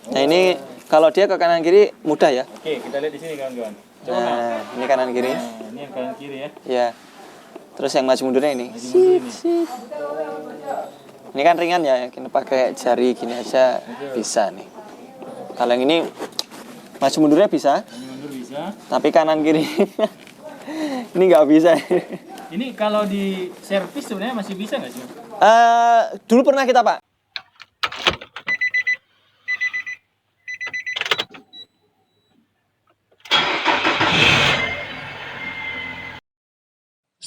Nah ini kalau dia ke kanan kiri mudah ya. Oke, kita lihat di sini kawan-kawan. Coba Nah, ini kanan kiri. Nah, ini yang kanan kiri ya. Ya. Terus yang maju mundurnya ini. Maju mundur ini. Ini kan ringan ya, kita pakai jari gini aja bisa nih. Kalau yang ini maju mundurnya bisa, Maju mundur bisa. tapi kanan kiri ini nggak bisa. Ini kalau di servis sebenarnya masih bisa nggak sih? Dulu pernah kita Pak.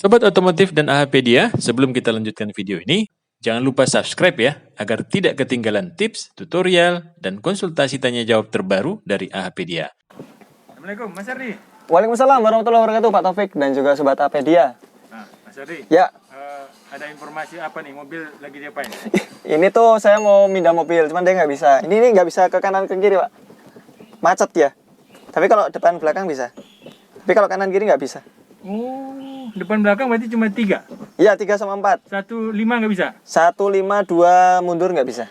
Sobat Otomotif dan AHpedia, sebelum kita lanjutkan video ini, jangan lupa subscribe ya, agar tidak ketinggalan tips, tutorial, dan konsultasi tanya jawab terbaru dari AHpedia. Assalamualaikum, Mas Ardi. Waalaikumsalam warahmatullahi wabarakatuh Pak Taufik dan juga Sobat AHpedia. Nah, Mas Ardi. Ya, Ada informasi apa nih? Mobil lagi diapain? ini tuh saya mau pindah mobil, cuman dia nggak bisa. Ini nggak bisa ke kanan ke kiri Pak, macet ya. Tapi kalau depan belakang bisa. Tapi kalau kanan kiri nggak bisa. Oh, depan belakang berarti cuma 3. Iya 3 sama 4. 1, 5 nggak bisa? 1, 5, 2 mundur nggak bisa.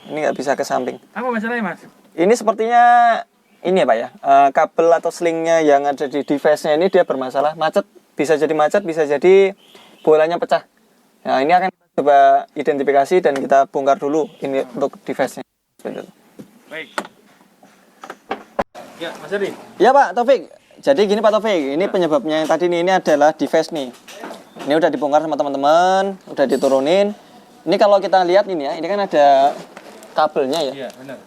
Ini nggak bisa ke samping. Apa masalahnya, Mas? Ini sepertinya ini ya Pak ya, kabel atau slingnya yang ada di device-nya ini dia bermasalah, macet. Bisa jadi macet, bisa jadi bolanya pecah. Nah ini akan kita coba identifikasi dan kita bongkar dulu ini untuk device-nya. Baik. Ya, Mas Ardi. Ya Pak Taufik, jadi gini Pak Taufik, ini penyebabnya yang tadi nih, ini adalah device nih. Ini udah dibongkar sama teman-teman, udah diturunin. Ini kalau kita lihat ini ya, ini kan ada kabelnya ya. Iya, benar.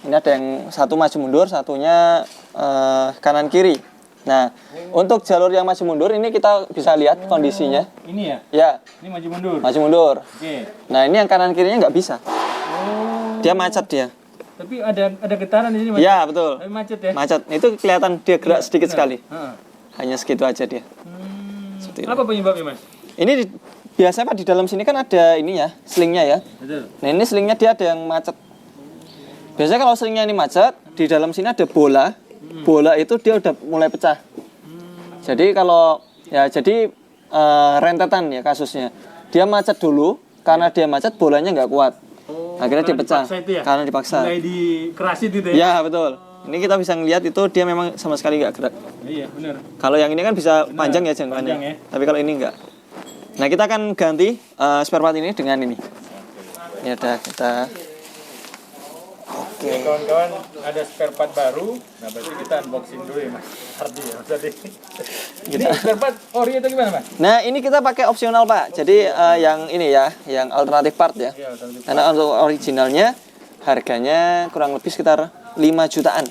Ini ada yang satu maju mundur, satunya kanan kiri. Nah, untuk jalur yang maju mundur ini kita bisa lihat kondisinya. Ini ya? Ya, Ini maju mundur. maju mundur. Oke. Nah, ini yang kanan kirinya nggak bisa. Oh. Dia macet dia. Tapi ada getaran di sini, Mas. Ya, betul. Tapi macet ya? Macet. Itu kelihatan dia gerak sedikit sekali. Heeh. Hanya segitu aja dia. Seperti itu. Apa penyebabnya, Mas? Ini biasanya Pak di dalam sini kan ada ini ya, slingnya ya. Betul. Nah, ini slingnya dia ada yang macet. Biasanya kalau slingnya ini macet, di dalam sini ada bola. Bola itu dia udah mulai pecah. Jadi kalau ya jadi rentetan ya kasusnya. Dia macet dulu, karena dia macet bolanya nggak kuat. Akhirnya dia pecah. Ya? Karena dipaksa. Mulai dikerasin gitu ya? Ya betul. Ini kita bisa ngelihat itu dia memang sama sekali nggak gerak. Iya, benar. Kalau yang ini kan bisa panjang ya jangkauannya. Panjang ya. Tapi kalau ini enggak. Nah kita akan ganti spare part ini dengan ini. Ini ada kita. Oke. Oke, kawan-kawan, ada spare part baru. Nah, berarti kita unboxing dulu ya, Mas Ardi ya, Mas Ardi. Ini spare part ori atau gimana, Mas? Nah ini kita pakai opsional Pak. Jadi yang ini ya, yang alternatif part ya. Iya, alternatif. Karena untuk originalnya harganya kurang lebih sekitar 5 jutaan.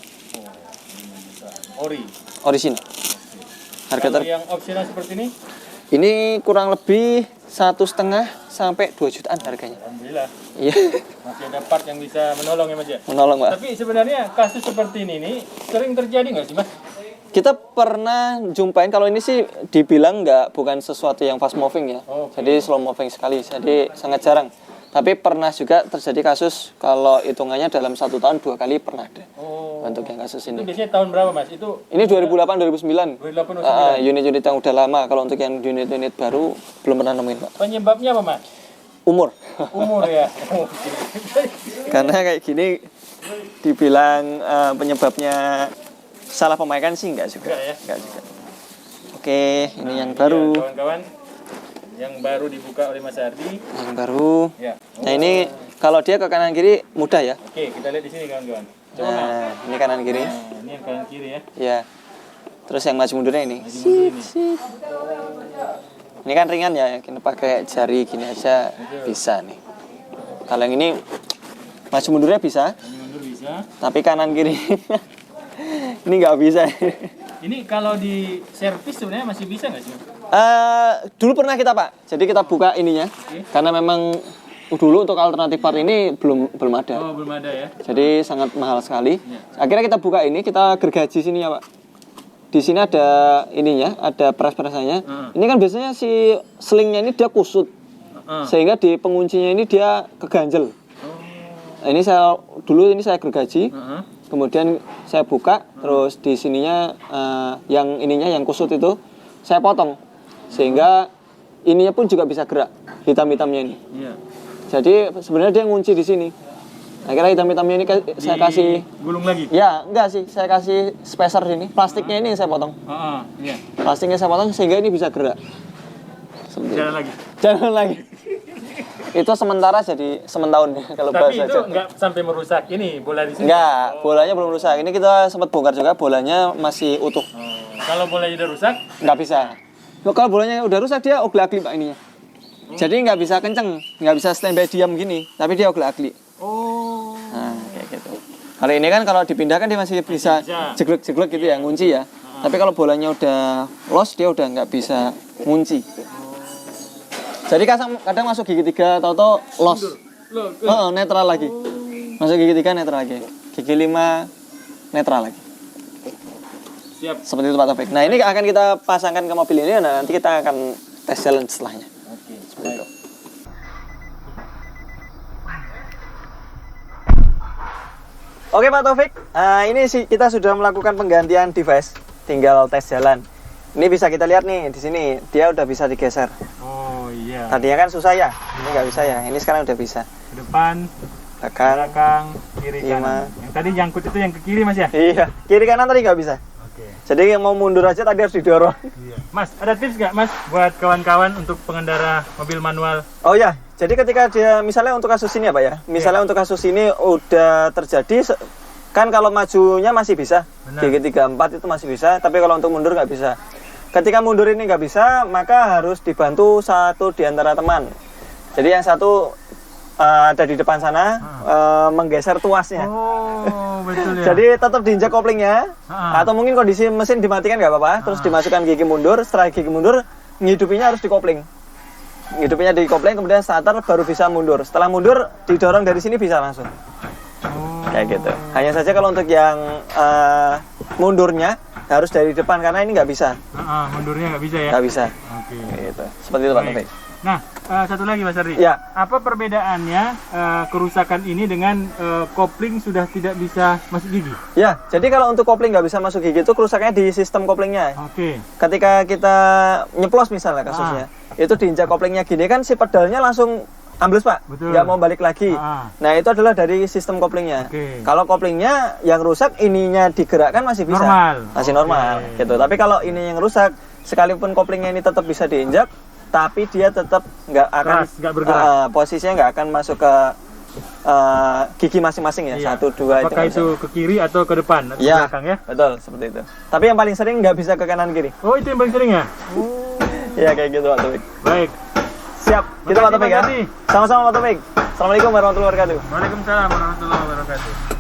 Ori. Original. Harga Kalau yang opsional seperti ini, ini kurang lebih 1,5 sampai 2 jutaan harganya. alhamdulillah Iya. masih ada part yang bisa menolong ya, Mas ya. Menolong Pak. Tapi sebenarnya kasus seperti ini nih sering terjadi nggak sih, Mas? Kita pernah jumpain, kalau ini sih dibilang bukan sesuatu yang fast moving ya. Oke. Jadi slow moving sekali, jadi sangat jarang. Tapi pernah juga terjadi kasus kalau hitungannya dalam 1 tahun 2 kali pernah ada. Oh. Untuk yang kasus Itu ini. biasanya tahun berapa, Mas? Itu Ini 2008 2009. 2008 Unit-unit yang udah lama. Kalau untuk yang unit-unit baru belum pernah nemuin Pak. penyebabnya apa, Mas? Umur. Umur ya. Karena kayak gini dibilang penyebabnya salah pemakaian sih enggak juga. Enggak ya? Enggak juga. Oke, ini yang baru. Iya, kawan-kawan, yang baru dibuka oleh Mas Ardi. Yang baru. Ya. Nah ini kalau dia ke kanan kiri mudah ya. Oke, kita lihat di sini kawan-kawan. Coba, Mas. Nah, ini kanan kiri. Nah, ini yang kanan kiri ya. Ya. Terus yang maju mundurnya ini. Maju mundur ini. Ini kan ringan ya, kita pakai jari gini aja bisa nih. Kalau yang ini maju mundurnya bisa, Maju mundur bisa. tapi kanan kiri ini nggak bisa. Ini kalau di servis sebenarnya masih bisa nggak sih? Dulu pernah kita Pak, jadi kita buka ininya, karena memang dulu untuk alternatif part ini belum ada. Oh, belum ada ya. Jadi sangat mahal sekali. Akhirnya kita buka ini, kita gergaji sini ya Pak. Di sini ada ininya, ada pres-presannya. Ini kan biasanya si slingnya ini dia kusut, sehingga di penguncinya ini dia keganjel. Nah, ini saya gergaji, kemudian saya buka, terus di sininya yang ininya yang kusut itu saya potong, sehingga ininya pun juga bisa gerak, hitam-hitamnya ini. Iya. Jadi sebenarnya dia ngunci di sini. Akhirnya hitam-hitamnya ini saya kasih gulung lagi. ya, enggak sih, saya kasih spacer sini. Plastiknya ini saya potong. Iya. Plastiknya saya potong sehingga ini bisa gerak. Jalan lagi. Jangan lagi. Itu sementara jadi sementahun ya kalau Tapi bahasa itu Jawa. nggak sampai merusak ini bola di sini. Enggak, bolanya belum rusak. Ini kita sempat bongkar juga, bolanya masih utuh. Kalau bolanya udah rusak, Nggak bisa. Loh, kalau bolanya udah rusak dia oglak-aglik Pak ininya. Jadi nggak bisa kenceng, nggak bisa standby diam gini, tapi dia oglak-aglik. Nah, kayak gitu. Kalau ini kan kalau dipindahkan dia masih bisa jeglek-jeglek gitu ya, ngunci ya. Tapi kalau bolanya udah los dia udah nggak bisa ngunci. Jadi kadang masuk gigi 3 atau los. Netral lagi. Masuk gigi 3 netral lagi. Gigi 5 netral lagi. siap. Seperti itu Pak Taufik. Nah, ini akan kita pasangkan ke mobil ini, nah nanti kita akan tes jalan setelahnya. Oke. Seperti itu. Oke Pak Taufik, ini sih kita sudah melakukan penggantian device, tinggal tes jalan. Ini bisa kita lihat nih di sini, dia udah bisa digeser. Oh iya. Tadinya kan susah ya, ini nggak bisa ya. Ini sekarang udah bisa. Ke depan, belakang, kiri kanan. Yang tadi nyangkut itu yang ke kiri Mas ya? Iya, kiri kanan tadi nggak bisa. Oke. Jadi yang mau mundur aja tadi harus didorong. Iya. Mas, ada tips nggak Mas buat kawan-kawan untuk pengendara mobil manual? Oh ya, jadi ketika dia misalnya untuk kasus ini ya Pak ya, misalnya untuk kasus ini udah terjadi, kan kalau majunya masih bisa, gigi 34 itu masih bisa, tapi kalau untuk mundur nggak bisa. Ketika mundur ini nggak bisa, maka harus dibantu satu di antara teman. Jadi yang satu ada di depan sana menggeser tuasnya. Oh, betul ya. Jadi tetap diinjak koplingnya, atau mungkin kondisi mesin dimatikan nggak apa-apa, terus dimasukkan gigi mundur. Setelah gigi mundur, ngidupinya harus dikopling. Ngidupinya dikopling, kemudian starter baru bisa mundur. Setelah mundur, didorong dari sini bisa langsung. Kayak gitu. Hanya saja kalau untuk yang mundurnya harus dari depan karena ini nggak bisa. Mundurnya nggak bisa ya? Nggak bisa. Oke. Gitu. Seperti itu Pak Taufik. Nah, satu lagi Mas Ardi. Ya. Apa perbedaannya kerusakan ini dengan kopling sudah tidak bisa masuk gigi? Ya, jadi kalau untuk kopling nggak bisa masuk gigi itu kerusakannya di sistem koplingnya. Oke. Ketika kita nyeplos misalnya kasusnya, itu diinjak koplingnya gini kan si pedalnya langsung ambles Pak, Betul. nggak mau balik lagi. Nah itu adalah dari sistem koplingnya. Oke. Kalau koplingnya yang rusak, ininya digerakkan masih bisa, masih normal. Gitu. Tapi kalau ini yang rusak, sekalipun koplingnya ini tetap bisa diinjak, tapi dia tetap nggak akan nggak bergerak. Posisinya nggak akan masuk ke gigi masing-masing ya, Iya. 1, 2 Apakah itu ke kiri atau ke depan atau ya, belakang ya? betul seperti itu. Tapi yang paling sering nggak bisa ke kanan kiri. Oh, itu yang paling sering ya? Iya kayak gitu Pak Taufik. Baik. Siap, gitu Pak Taufik ya. Makasih. Sama-sama Pak Taufik. Assalamualaikum warahmatullahi wabarakatuh. Waalaikumsalam warahmatullahi wabarakatuh.